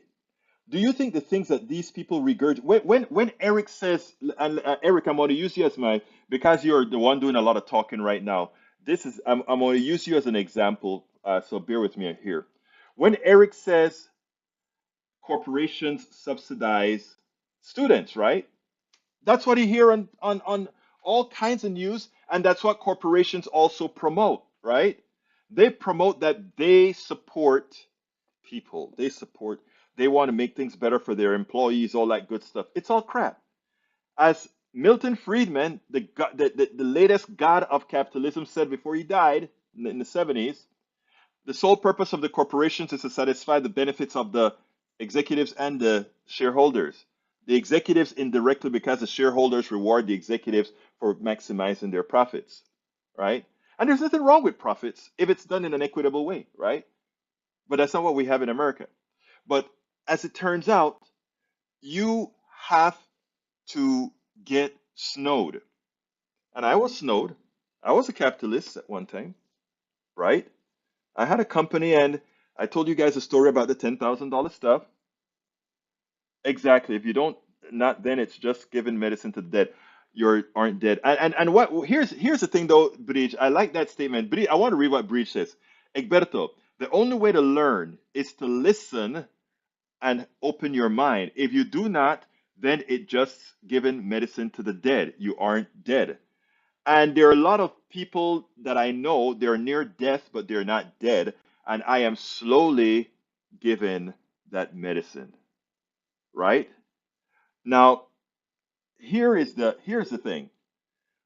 Do you think the things that these people regurgitate, when Eric says, and Eric, I'm going to use you as my, because you're the one doing a lot of talking right now, I'm going to use you as an example, so bear with me here. When Eric says corporations subsidize students, right? That's what you hear on all kinds of news, and that's what corporations also promote, right? They promote that they support people. They want to make things better for their employees, all that good stuff. It's all crap. As Milton Friedman, the latest god of capitalism, said before he died in the 70s, the sole purpose of the corporations is to satisfy the benefits of the executives and the shareholders. The executives indirectly, because the shareholders reward the executives for maximizing their profits, right? And there's nothing wrong with profits if it's done in an equitable way, right? But that's not what we have in America. But as it turns out, you have to get snowed. And I was snowed. I was a capitalist at one time, right? I had a company, and I told you guys a story about the $10,000 stuff. Exactly. If you don't, not then it's just giving medicine to the dead. You aren't dead. And what here's the thing though, Bridge. I like that statement. Bridge, I want to read what Bridge says. Egberto, the only way to learn is to listen and open your mind. If you do not, then it just giving medicine to the dead. You aren't dead. And there are a lot of people that I know, they're near death, but they're not dead. And I am slowly given that medicine, right? Now, here's the thing.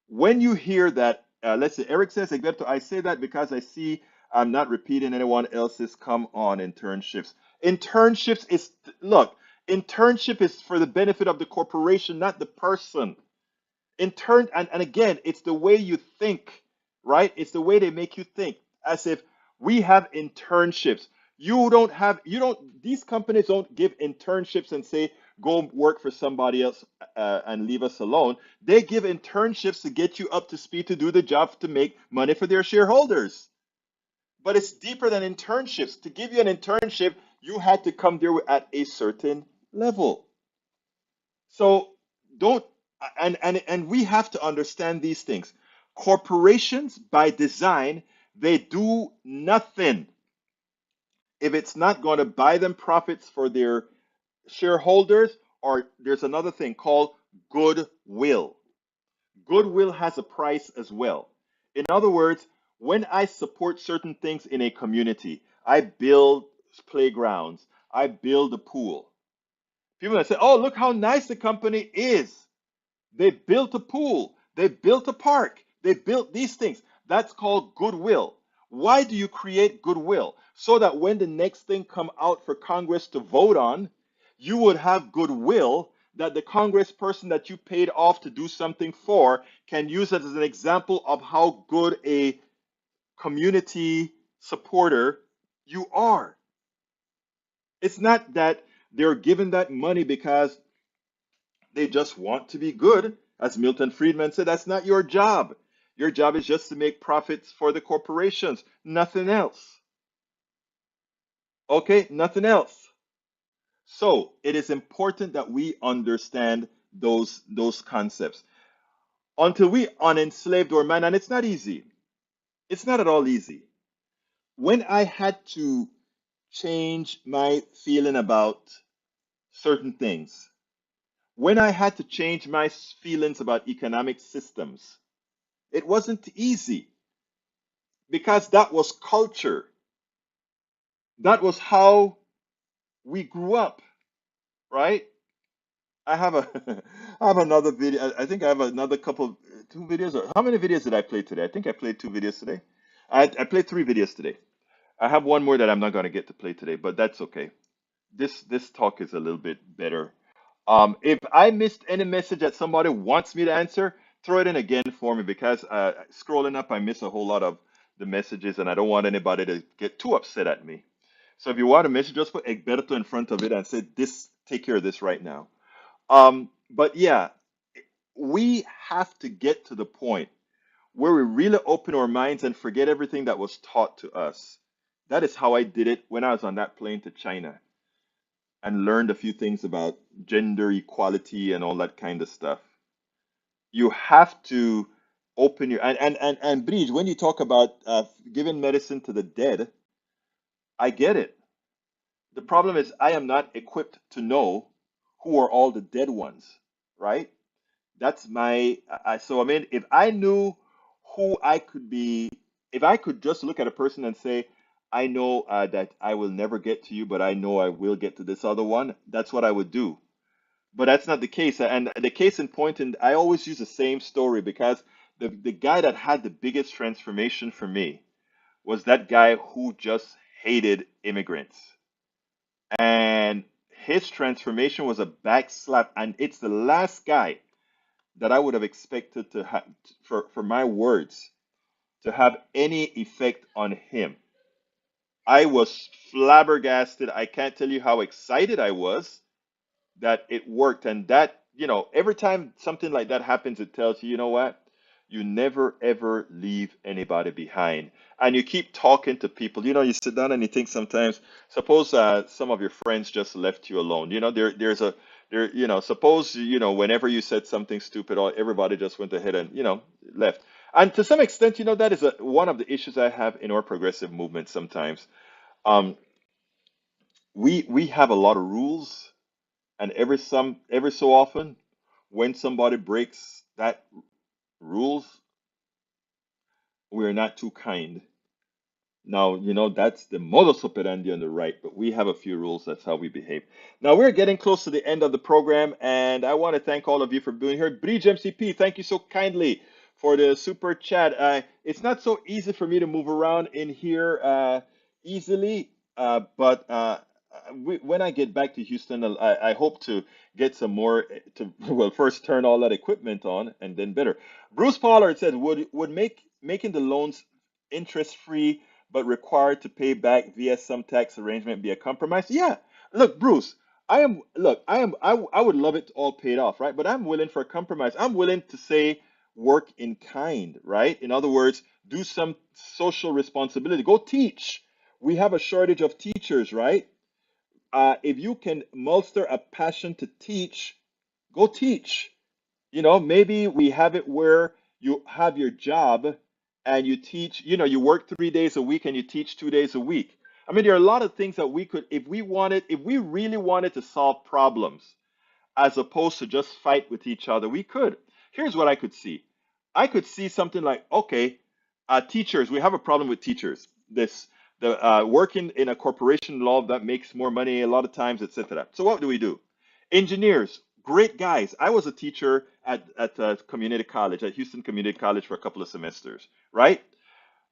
When you hear that, let's say Eric says, Egberto, I say that because I see I'm not repeating anyone else's come on internships. Internships is, look, internship is for the benefit of the corporation, not the person. And again, it's the way you think, right? It's the way they make you think, as if we have internships. These companies don't give internships and say, go work for somebody else and leave us alone. They give internships to get you up to speed to do the job to make money for their shareholders. But it's deeper than internships. To give you an internship, you had to come there at a certain level. So don't and we have to understand these things. Corporations by design, they do nothing if it's not going to buy them profits for their shareholders, or there's another thing called goodwill. Goodwill has a price as well. In other words, when I support certain things in a community, I build playgrounds, I build a pool. People that say, oh, look how nice the company is. They built a pool. They built a park. They built these things. That's called goodwill. Why do you create goodwill? So that when the next thing come out for Congress to vote on, you would have goodwill that the congressperson that you paid off to do something for can use it as an example of how good a community supporter you are. It's not that they're given that money because they just want to be good. As Milton Friedman said, that's not your job. Your job is just to make profits for the corporations, nothing else. Okay, nothing else. So it is important that we understand those concepts. Until we unenslaved our man, and it's not easy. It's not at all easy. When I had to change my feeling about certain things, when I had to change my feelings about economic systems, it wasn't easy because that was culture. That was how we grew up, right? I have a I have another video. I think I have another couple, two videos. How many videos did I play today? I think I played two videos today. I played three videos today. I have one more that I'm not going to get to play today, but that's okay. This talk is a little bit better If I missed any message that somebody wants me to answer, throw it in again for me because scrolling up, I miss a whole lot of the messages, and I don't want anybody to get too upset at me. So if you want a message, just put Egberto in front of it and say, "This, take care of this right now." But yeah, we have to get to the point where we really open our minds and forget everything that was taught to us. That is how I did it when I was on that plane to China and learned a few things about gender equality and all that kind of stuff. You have to open your and Bridge, when you talk about giving medicine to the dead, I get it. The problem is I am not equipped to know who are all the dead ones, right? That's my so I mean, if I knew who I could be, if I could just look at a person and say, I know that I will never get to you, but I know I will get to this other one, that's what I would do. But that's not the case. And the case in point, and I always use the same story because the guy that had the biggest transformation for me was that guy who just hated immigrants. And his transformation was a backslap. And it's the last guy that I would have expected to have, for my words, to have any effect on him. I was flabbergasted. I can't tell you how excited I was that it worked. And that, every time something like that happens, it tells you, you know what? You never ever leave anybody behind. And you keep talking to people. You sit down and you think sometimes, suppose some of your friends just left you alone. Suppose, whenever you said something stupid, or everybody just went ahead and, left. And to some extent, that is one of the issues I have in our progressive movement sometimes. Um, we have a lot of rules, and every so often, when somebody breaks that rules, we are not too kind. Now, that's the modus operandi on the right, but we have a few rules. That's how we behave. Now, we're getting close to the end of the program, and I want to thank all of you for being here. Bridge MCP, thank you so kindly for the super chat. It's not so easy for me to move around in here easily, but when I get back to Houston, I hope to get some more well, first turn all that equipment on, and then better. Bruce Pollard says, would making the loans interest free but required to pay back via some tax arrangement be a compromise? Yeah. Look, Bruce, I would love it all paid off, right? But I'm willing for a compromise. I'm willing to say work in kind, right? In other words, do some social responsibility. Go teach. We have a shortage of teachers, right? If you can muster a passion to teach, go teach. Maybe we have it where you have your job and you teach, you work 3 days a week and you teach 2 days a week. I mean, there are a lot of things that we could, if we really wanted to solve problems as opposed to just fight with each other, we could. Here's what I could see. I could see something like, okay, teachers, we have a problem with teachers. The working in a corporation law that makes more money a lot of times, etc. So what do? Engineers, great guys. I was a teacher at community college, at Houston Community College for a couple of semesters, right?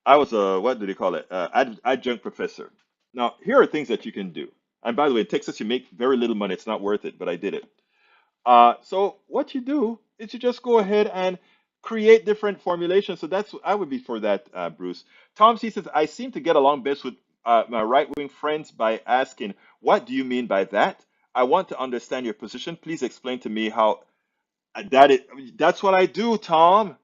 I was a, what do they call it? Adjunct professor. Now, here are things that you can do. And by the way, in Texas, you make very little money. It's not worth it, but I did it. So what you do is you just go ahead and create different formulations. So I would be for that, Bruce. Tom C says, I seem to get along best with my right-wing friends by asking, what do you mean by that? I want to understand your position. Please explain to me how that's what I do, Tom.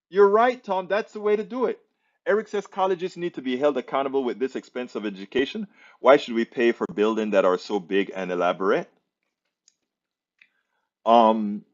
You're right, Tom. That's the way to do it. Eric says colleges need to be held accountable with this expense of education. Why should we pay for buildings that are so big and elaborate? Um,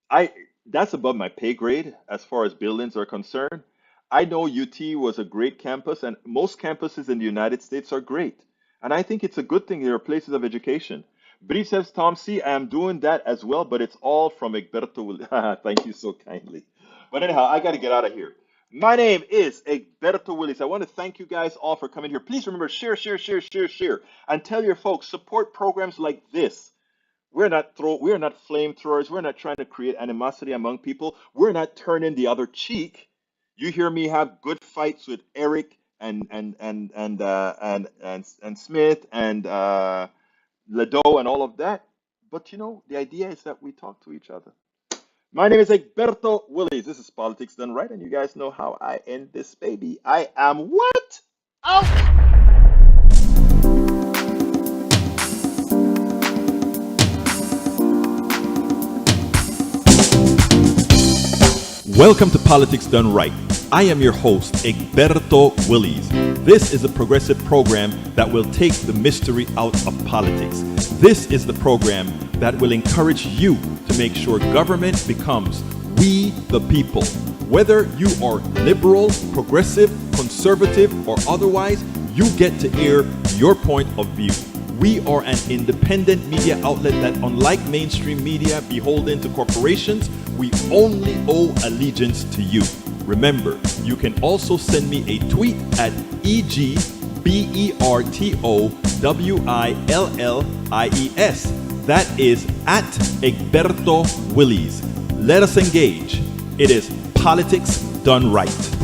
I That's above my pay grade as far as buildings are concerned. I know UT was a great campus, and most campuses in the United States are great. And I think it's a good thing there are places of education. Bree says, Tom C, I am doing that as well, but it's all from Egberto. Thank you so kindly. But anyhow, I got to get out of here. My name is Egberto Willis. I want to thank you guys all for coming here. Please remember, share, share, share, share, share, and tell your folks, support programs like this. We're not flamethrowers. We're not trying to create animosity among people. We're not turning the other cheek. You hear me have good fights with Eric and Smith and Ledo and all of that. But you know, the idea is that we talk to each other. My name is Egberto Willies. This is Politics Done Right, and you guys know how I end this baby. I am what? Out! Welcome to Politics Done Right. I am your host, Egberto Willies. This is a progressive program that will take the mystery out of politics. This is the program that will encourage you to make sure government becomes we the people. Whether you are liberal, progressive, conservative, or otherwise, you get to air your point of view. We are an independent media outlet that, unlike mainstream media beholden to corporations, we only owe allegiance to you. Remember, you can also send me a tweet at EGBERTOWILLIES. That is at Egberto Willies. Let us engage. It is Politics Done Right.